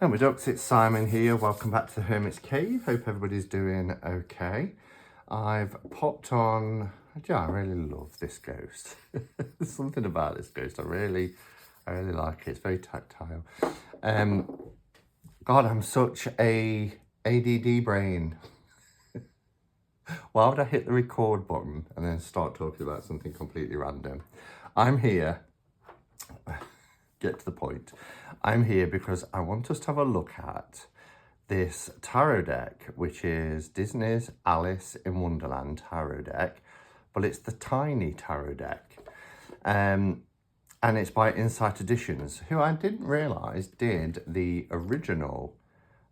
And my ducks, it's Simon here. Welcome back to the Hermit's Cave. Hope everybody's doing okay. I've popped on, I really love this ghost. There's something about this ghost. I really like it. It's very tactile. God, I'm such a ADD brain. Why would I hit the record button and then start talking about something completely random? I'm here. Get to the point. I'm here because I want us to have a look at this tarot deck, which is Disney's Alice in Wonderland tarot deck, but it's the tiny tarot deck. And it's by Insight Editions, who I didn't realise did the original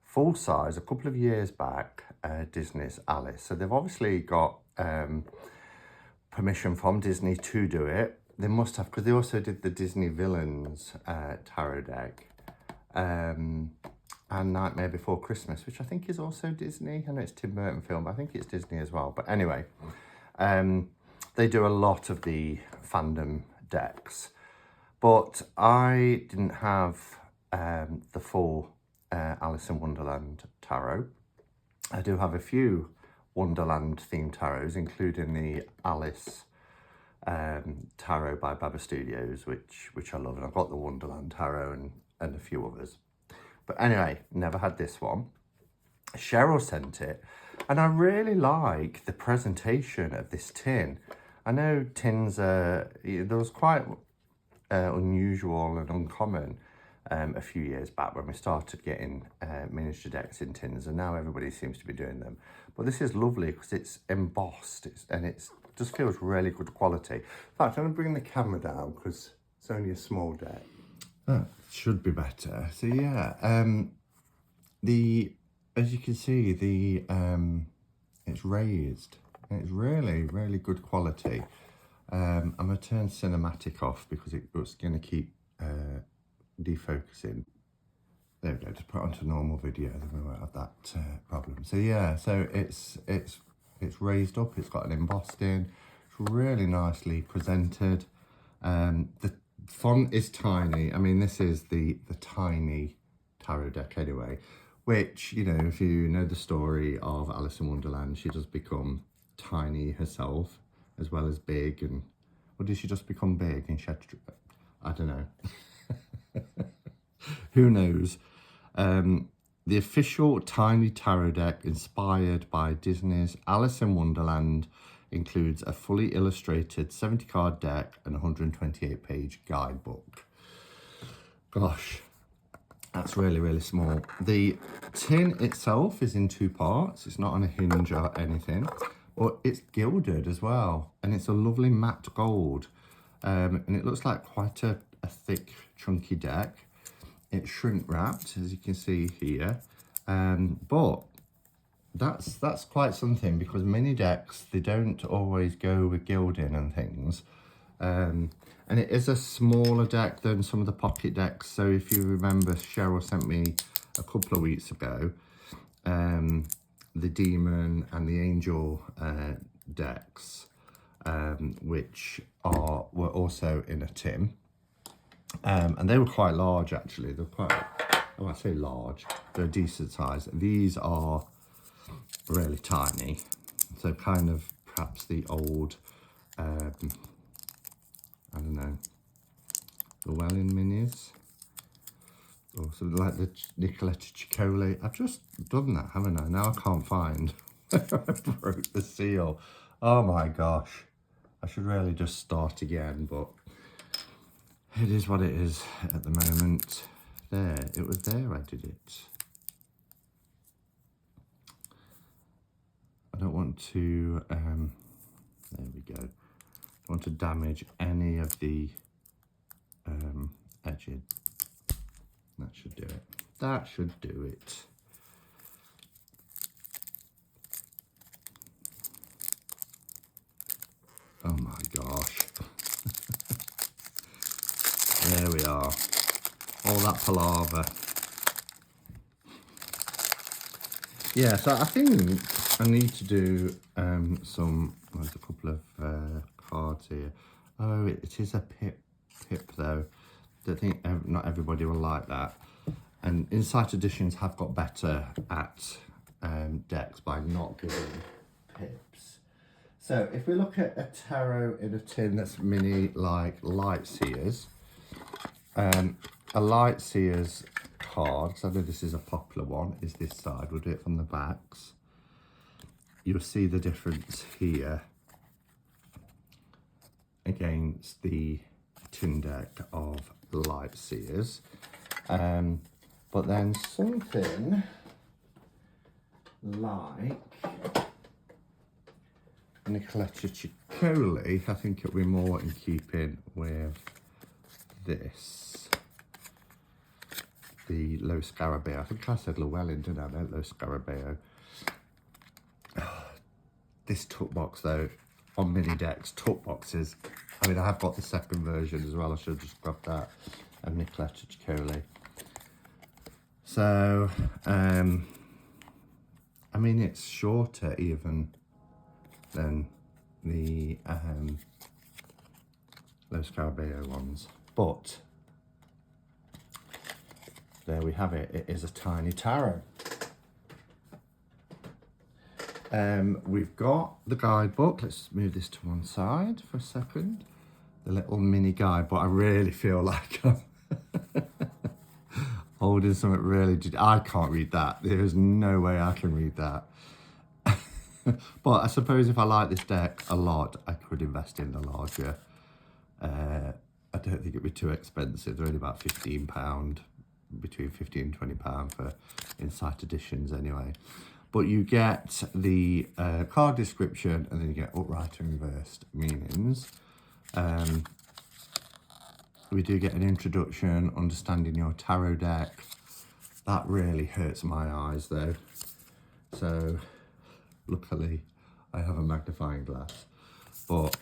full size a couple of years back, Disney's Alice. So they've obviously got permission from Disney to do it. They must have, because they also did the Disney Villains tarot deck and Nightmare Before Christmas, which I think is also Disney. I know it's Tim Burton film, but I think it's Disney as well. But anyway, they do a lot of the fandom decks. But I didn't have the full Alice in Wonderland tarot. I do have a few Wonderland themed tarots, including the Alice tarot by Baba Studios, which I love, and I've got the Wonderland tarot and a few others. But anyway, never had this one. Cheryl sent it, and I really like the presentation of this tin. I know tins there was quite unusual and uncommon a few years back when we started getting miniature decks in tins, and now everybody seems to be doing them. But this is lovely because it's embossed, and it's just feels really good quality. In fact, I'm going to bring the camera down because it's only a small deck. That should be better. So yeah, as you can see, it's raised. And it's really good quality. I'm going to turn cinematic off because it's going to keep defocusing. There we go. Just put it onto normal video, then we won't have that problem. So yeah, so it's raised up. It's got an embossed in. It's really nicely presented. The font is tiny. I mean, this is the tiny tarot deck anyway, which, you know, if you know the story of Alice in Wonderland, she does become tiny herself as well as big. And or did she just become big and she had to, I don't know. Who knows? The official tiny tarot deck inspired by Disney's Alice in Wonderland includes a fully illustrated 70-card deck and 128-page guidebook. Gosh, that's really small. The tin itself is in two parts. It's not on a hinge or anything, but it's gilded as well, and it's a lovely matte gold. And it looks like quite a thick, chunky deck. It's shrink wrapped, as you can see here, but that's quite something, because mini decks, they don't always go with gilding and things, and it is a smaller deck than some of the pocket decks. So if you remember, Cheryl sent me a couple of weeks ago the Demon and the Angel decks, which were also in a tin. And they were quite large, actually. They're quite, oh, I say large, they're decent size. These are really tiny. So kind of perhaps the old, I don't know, Llewellyn minis. Or something like the Nicoletta Ciccoli. I've just done that, haven't I? Now I can't find where I broke the seal. Oh my gosh. I should really just start again, but it is what it is at the moment. There, it was there I did it. I don't want to, there we go. Don't want to damage any of the edging. That should do it. That should do it. Oh my gosh. There we are. All that palaver. Yeah, so I think I need to do there's a couple of cards here. Oh, it is a pip though. I think not everybody will like that. And Insight Editions have got better at decks by not giving pips. So if we look at a tarot in a tin that's mini like Light Seers, a Light Seers card, because I know this is a popular one, is this side. We'll do it from the backs. You'll see the difference here against the tin deck of Light Seers. But then something like Nicoletta Ciccoli, I think it'll be more in keeping with this. The Lo Scarabeo. I think I said Llewellyn, didn't I? No, Lo Scarabeo. This tuck box though, on mini decks, tuck boxes. I mean, I have got the second version as well. I should have just grabbed that. And Nicoletta Ciccoli. So, I mean, it's shorter even than the Lo Scarabeo ones. But there we have it. It is a tiny tarot. We've got the guidebook. Let's move this to one side for a second. The little mini guide, but I really feel like I'm holding something really... I can't read that. There is no way I can read that. But I suppose if I like this deck a lot, I could invest in the larger. I don't think it'd be too expensive. They're only about £15, between £15 and £20 for Insight Editions anyway. But you get the card description, and then you get upright and reversed meanings. We do get an introduction, understanding your tarot deck. That really hurts my eyes though. So luckily I have a magnifying glass. But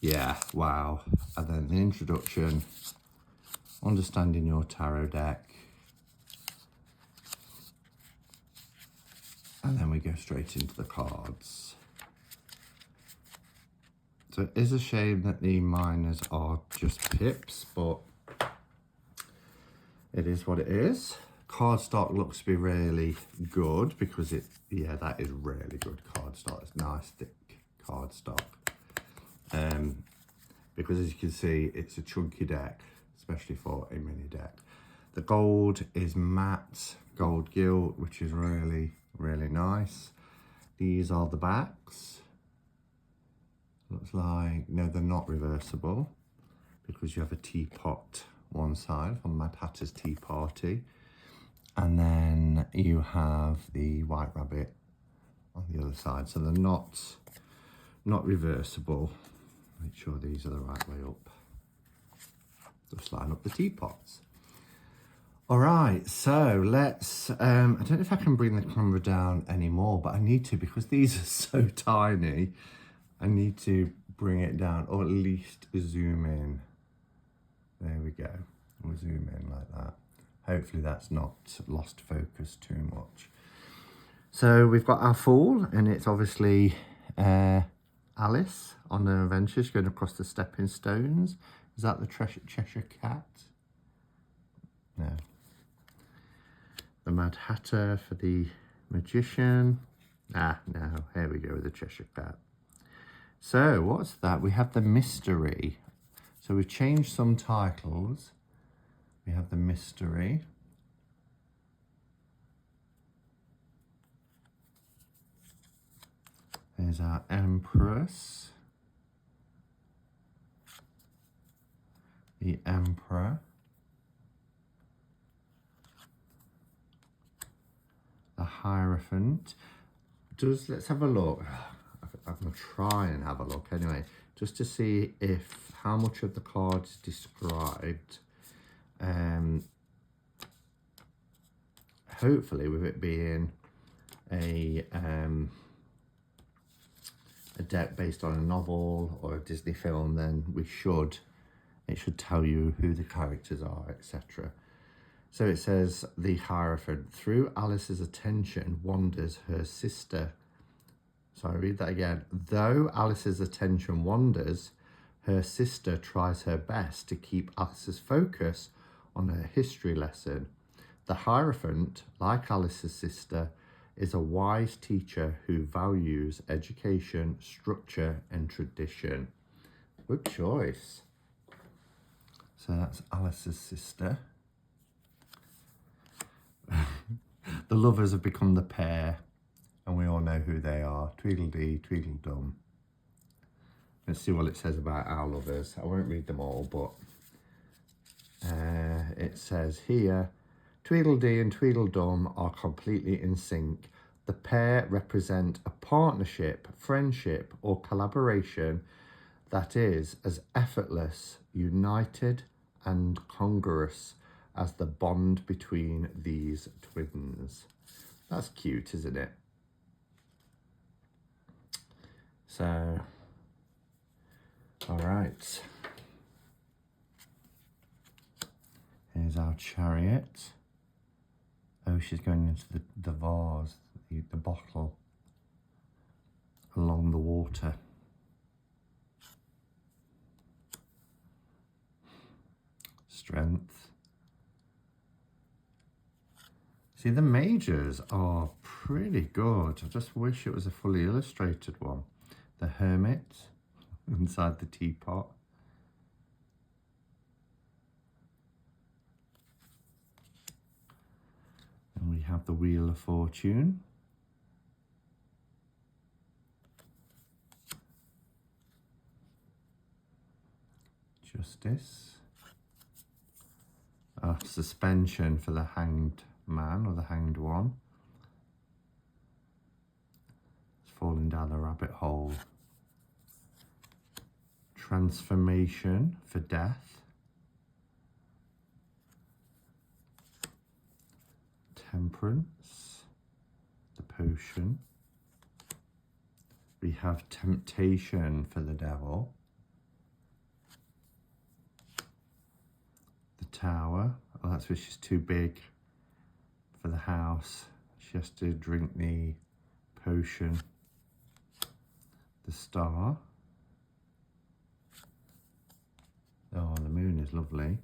yeah, wow. And then the introduction, understanding your tarot deck. And then we go straight into the cards. So it is a shame that the minors are just pips, but it is what it is. Cardstock looks to be really good because yeah, that is really good cardstock. It's nice thick cardstock. Because as you can see, it's a chunky deck, especially for a mini deck. The gold is matte gold gilt, which is really, really nice. These are the backs. Looks like, no, they're not reversible because you have a teapot one side from Mad Hatter's Tea Party. And then you have the White Rabbit on the other side. So they're not reversible. Make sure these are the right way up. Just line up the teapots. All right, so let's, I don't know if I can bring the camera down anymore, but I need to because these are so tiny. I need to bring it down, or at least zoom in. There we go. We'll zoom in like that. Hopefully that's not lost focus too much. So we've got our Fool, and it's obviously Alice on her adventures going across the stepping stones. Is that the Cheshire Cat? No. The Mad Hatter for the Magician. Ah, no, here we go with the Cheshire Cat. So what's that? We have the Mystery. So we've changed some titles. We have the Mystery. There's our Empress. The Emperor. The Hierophant. Let's have a look. I'm going to try and have a look anyway, just to see if how much of the card is described. Hopefully with it being a deck based on a novel or a Disney film, then it should tell you who the characters are, etc. So it says the Hierophant. Through Alice's attention wanders her sister. So I read that again. Though Alice's attention wanders, her sister tries her best to keep Alice's focus on her history lesson. The Hierophant, like Alice's sister, is a wise teacher who values education, structure, and tradition. Good choice. So that's Alice's sister. The lovers have become the pair, and we all know who they are. Tweedledee, Tweedledum. Let's see what it says about our lovers. I won't read them all, but it says here, Tweedledee and Tweedledum are completely in sync. The pair represent a partnership, friendship, or collaboration that is as effortless, united, and congruous as the bond between these twins. That's cute, isn't it? So, all right. Here's our chariot. Oh, she's going into the vase, the bottle, along the water. Strength. See, the majors are pretty good. I just wish it was a fully illustrated one. The Hermit inside the teapot. And we have the Wheel of Fortune. Justice. Suspension for the hanged man or the hanged one. It's falling down the rabbit hole. Transformation for death. Temperance, the potion. We have temptation for the devil. The tower. Oh, that's where she's too big for the house. She has to drink the potion. The star. Oh, the moon is lovely.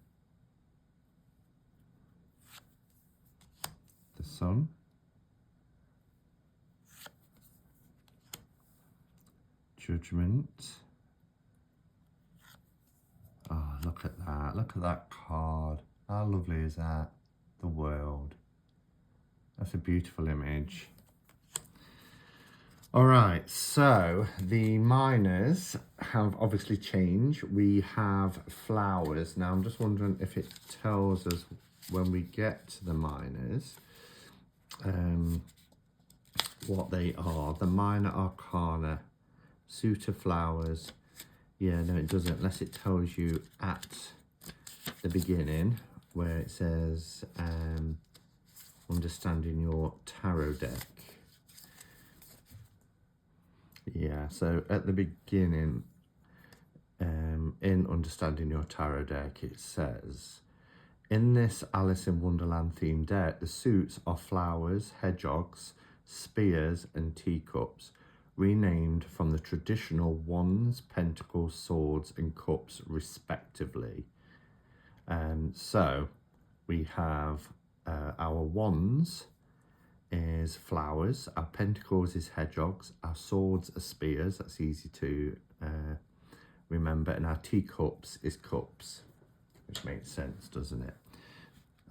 The sun. Judgment. Oh, look at that. Look at that card. How lovely is that? The world. That's a beautiful image. All right, so the minors have obviously changed. We have flowers. Now, I'm just wondering if it tells us when we get to the minors what they are. The minor arcana, suit of flowers. Yeah, no, it doesn't, unless it tells you at the beginning where it says understanding your tarot deck. Yeah, so at the beginning, in understanding your tarot deck, it says, in this Alice in Wonderland themed deck, the suits are flowers, hedgehogs, spears, and teacups, renamed from the traditional wands, pentacles, swords, and cups, respectively. So we have our wands is flowers, our pentacles is hedgehogs, our swords are spears, that's easy to remember, and our teacups is cups, which makes sense, doesn't it?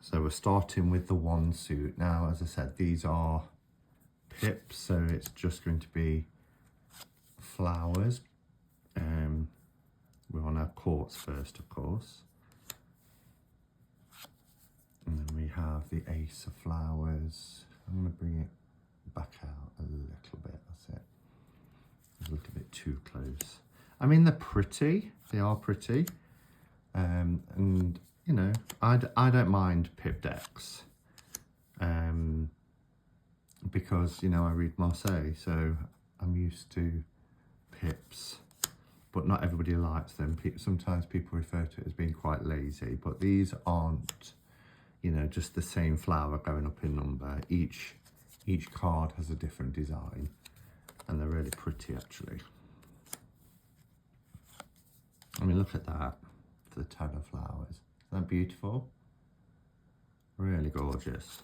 So we're starting with the wand suit. Now, as I said, these are pips, so it's just going to be flowers. We're on our quartz first, of course. And then we have the ace of flowers. I'm going to bring it back out a little bit, that's it. It's a little bit too close. I mean, they're pretty, they are pretty. And, you know, I don't mind pip decks. Because, you know, I read Marseille, so I'm used to pips. But not everybody likes them. Sometimes people refer to it as being quite lazy, but these aren't, you know, just the same flower going up in number. Each card has a different design, and they're really pretty, actually. I mean, look at that, for the 10 of flowers. Isn't that beautiful? Really gorgeous.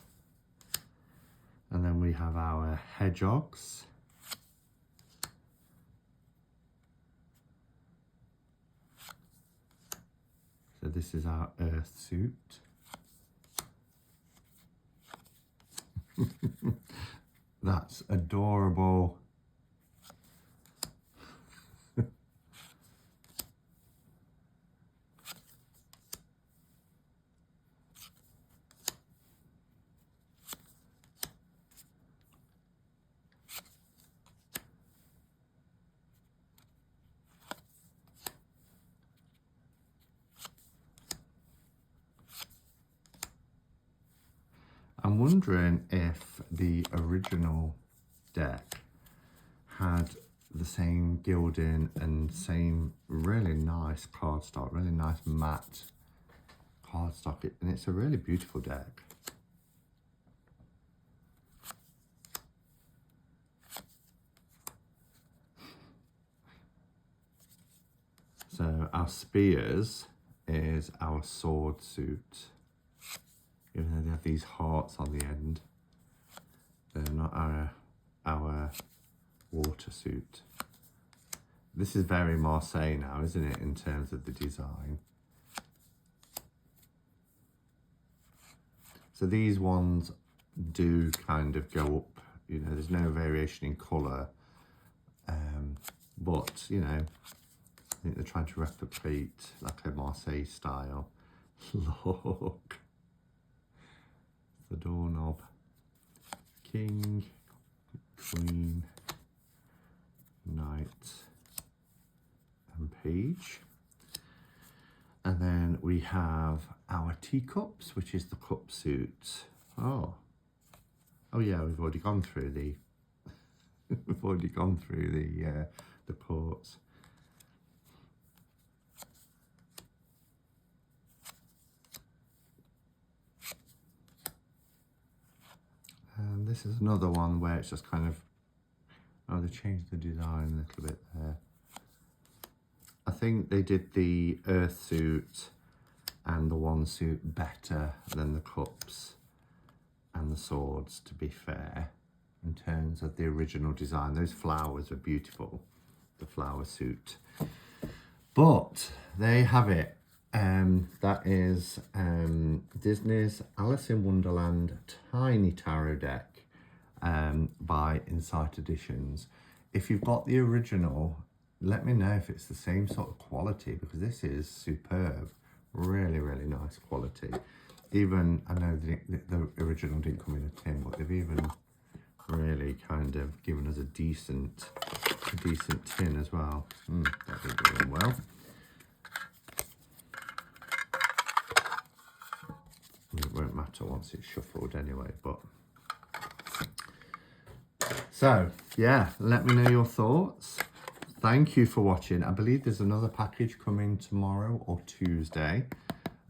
And then we have our hedgehogs. So this is our earth suit. That's adorable. I'm wondering if the original deck had the same gilding and same really nice cardstock, really nice matte cardstock, and it's a really beautiful deck. So our spears is our sword suit. Even though they have these hearts on the end, they're not our water suit. This is very Marseille now, isn't it, in terms of the design? So these ones do kind of go up, you know, there's no variation in colour, but, you know, I think they're trying to replicate like a Marseille style. Look. The doorknob, king, queen, knight, and page. And then we have our teacups, which is the cup suit. Oh yeah, we've already gone through the we've already gone through the ports. And this is another one where it's just kind of, oh, they changed the design a little bit there. I think they did the earth suit and the one suit better than the cups and the swords, to be fair, in terms of the original design. Those flowers are beautiful, the flower suit. But there you have it. That is Disney's Alice in Wonderland Tiny Tarot Deck by Insight Editions. If you've got the original, let me know if it's the same sort of quality, because this is superb. Really, really nice quality. Even, I know the original didn't come in a tin, but they've even really kind of given us a decent tin as well. That'll be doing well. It won't matter once it's shuffled anyway, but so yeah, let me know your thoughts. Thank you for watching. I believe there's another package coming tomorrow or Tuesday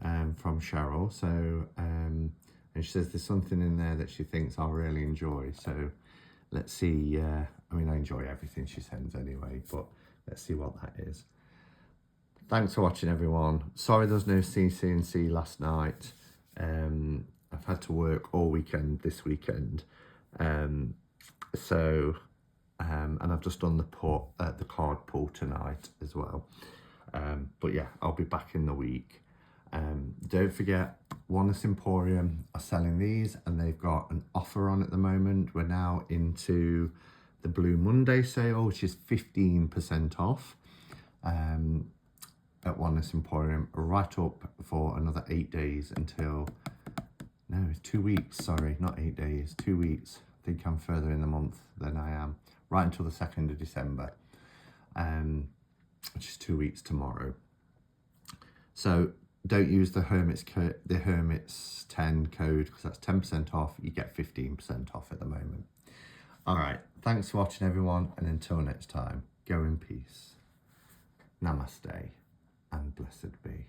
from Cheryl. So and she says there's something in there that she thinks I'll really enjoy. So let's see. I mean, I enjoy everything she sends anyway, but let's see what that is. Thanks for watching, everyone. Sorry there's no CC&C last night. I've had to work all weekend this weekend, and I've just done the card pull tonight as well. But yeah, I'll be back in the week. Don't forget, Oneness Emporium are selling these, and they've got an offer on at the moment. We're now into the Blue Monday sale, which is 15% off. At Oneness Emporium, right up for another 8 days until, no, it's 2 weeks, sorry, not 8 days, 2 weeks. I think I'm further in the month than I am, right until the 2nd of December, which is 2 weeks tomorrow. So don't use the Hermit's 10 code, because that's 10% off. You get 15% off at the moment. All right, thanks for watching, everyone, and until next time, go in peace. Namaste. And blessed be.